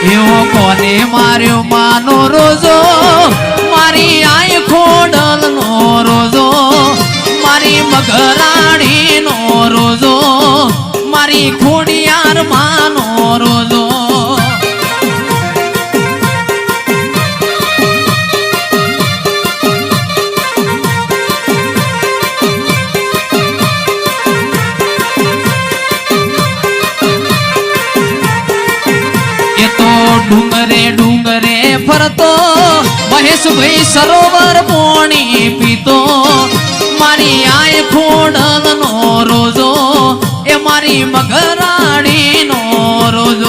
એવો કોને માર્યો માનો રોજો મારી આય ખોડલ નો રોજો મારી મગરાડી નો રોજો મારી ખોડિયાર માનો રોજો ડુંગરે ડુંગરે ફરતો મહેશભાઈ સરોવર પોણી પીતો મારી આય ખોડલ નો રોજો એ મારી મગરાડી નો રોજો